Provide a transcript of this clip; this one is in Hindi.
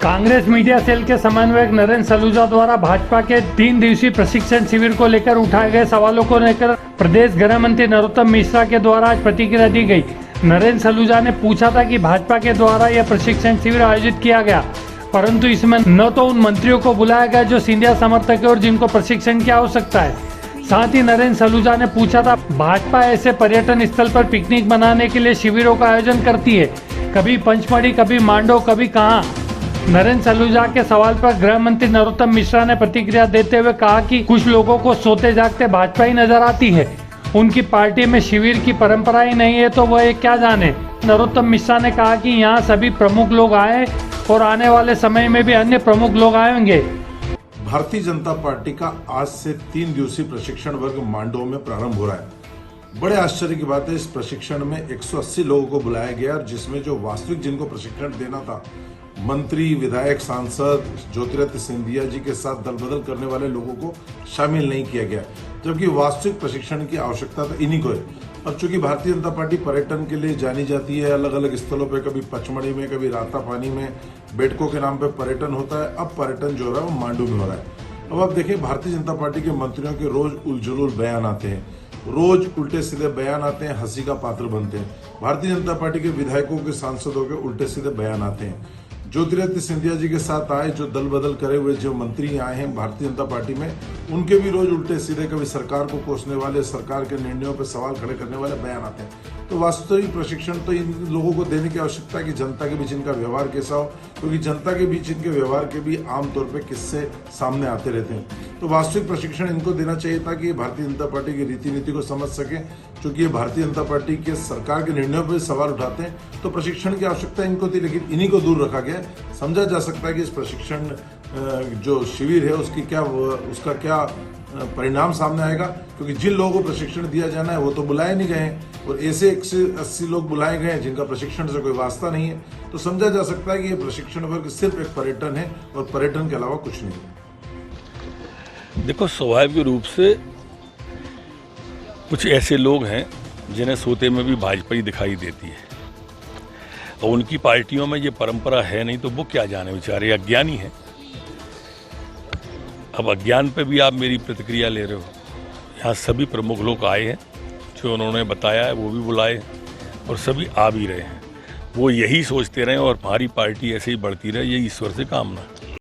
कांग्रेस मीडिया सेल के समन्वयक नरेंद्र सलूजा द्वारा भाजपा के 3 दिवसीय प्रशिक्षण शिविर को लेकर उठाए गए सवालों को लेकर प्रदेश गृह मंत्री नरोत्तम मिश्रा के द्वारा आज प्रतिक्रिया दी गई। नरेंद्र सलूजा ने पूछा था कि भाजपा के द्वारा यह प्रशिक्षण शिविर आयोजित किया गया, परंतु इसमें न तो उन मंत्रियों को बुलाया गया जो सिंधिया समर्थक है और जिनको प्रशिक्षण की आवश्यकता है। साथ ही नरेंद्र सलूजा ने पूछा था, भाजपा ऐसे पर्यटन स्थल पर पिकनिक मनाने के लिए शिविरों का आयोजन करती है, कभी पंचमढ़ी, कभी मांडो, कभी कहाँ। नरेंद्र सलूजा के सवाल पर गृह मंत्री नरोत्तम मिश्रा ने प्रतिक्रिया देते हुए कहा कि कुछ लोगों को सोते जागते भाजपा ही नजर आती है, उनकी पार्टी में शिविर की परंपरा ही नहीं है तो वह क्या जाने। नरोत्तम मिश्रा ने कहा कि यहाँ सभी प्रमुख लोग आए और आने वाले समय में भी अन्य प्रमुख लोग आएंगे। भारतीय जनता पार्टी का आज से 3 दिवसीय प्रशिक्षण वर्ग मांडो में प्रारंभ हो रहा है। बड़े आश्चर्य की बात है, इस प्रशिक्षण में 180 लोगों को बुलाया गया और जिसमें जो वास्तविक जिनको प्रशिक्षण देना था, मंत्री, विधायक, सांसद, ज्योतिरादित्य सिंधिया जी के साथ दल बदल करने वाले लोगों को शामिल नहीं किया गया, जबकि वास्तविक प्रशिक्षण की आवश्यकता तो इन्हीं को है। अब चूंकि भारतीय जनता पार्टी पर्यटन के लिए जानी जाती है, अलग अलग स्थलों पे, कभी पचमढ़ी में, कभी रातापानी में बेटकों के नाम पे पर्यटन होता है। अब पर्यटन जो हो रहा है वो मांडू में हो रहा है। अब आप देखिए, भारतीय जनता पार्टी के मंत्रियों के रोज उलझुल बयान आते हैं, रोज उल्टे सीधे बयान आते हैं, हंसी का पात्र बनते हैं। भारतीय जनता पार्टी के विधायकों के, सांसदों के उल्टे सीधे बयान आते हैं। ज्योतिरादित्य सिंधिया जी के साथ आए जो दल बदल करे हुए जो मंत्री आए हैं भारतीय जनता पार्टी में, उनके भी रोज उल्टे सीधे, कभी सरकार को कोसने वाले, सरकार के निर्णयों पर सवाल खड़े करने वाले बयान आते हैं। तो वास्तविक प्रशिक्षण तो इन लोगों को देने की आवश्यकता है कि जनता के बीच इनका व्यवहार कैसा हो, क्योंकि जनता के बीच इनके व्यवहार के भी आमतौर पर किस्से सामने आते रहते हैं। तो वास्तविक प्रशिक्षण इनको देना चाहिए ताकि ये भारतीय जनता पार्टी की रीति नीति को समझ सके, क्योंकि ये भारतीय जनता पार्टी के सरकार के निर्णयों पर सवाल उठाते हैं। तो प्रशिक्षण की आवश्यकता इनको थी, लेकिन इन्हीं को दूर रखा गया। समझा जा सकता है कि इस प्रशिक्षण जो शिविर है उसका क्या परिणाम सामने आएगा, क्योंकि जिन लोगों को प्रशिक्षण दिया जाना है वो तो बुलाए नहीं गए और ऐसे 180 लोग बुलाए गए हैं जिनका प्रशिक्षण से कोई वास्ता नहीं है। तो समझा जा सकता है कि ये प्रशिक्षण वर्ग सिर्फ एक पर्यटन है और पर्यटन के अलावा कुछ नहीं है। देखो, स्वाभाविक रूप से कुछ ऐसे लोग हैं जिन्हें सोते में भी भाजपा ही दिखाई देती है और उनकी पार्टियों में ये परंपरा है नहीं, तो वो क्या जाने, बेचारे अज्ञानी हैं। अब अज्ञान पे भी आप मेरी प्रतिक्रिया ले रहे हो। यहाँ सभी प्रमुख लोग आए हैं, जो उन्होंने बताया है वो भी बुलाए और सभी आ भी रहे हैं। वो यही सोचते रहे और हमारी पार्टी ऐसे ही बढ़ती रहे, ये ईश्वर से कामना।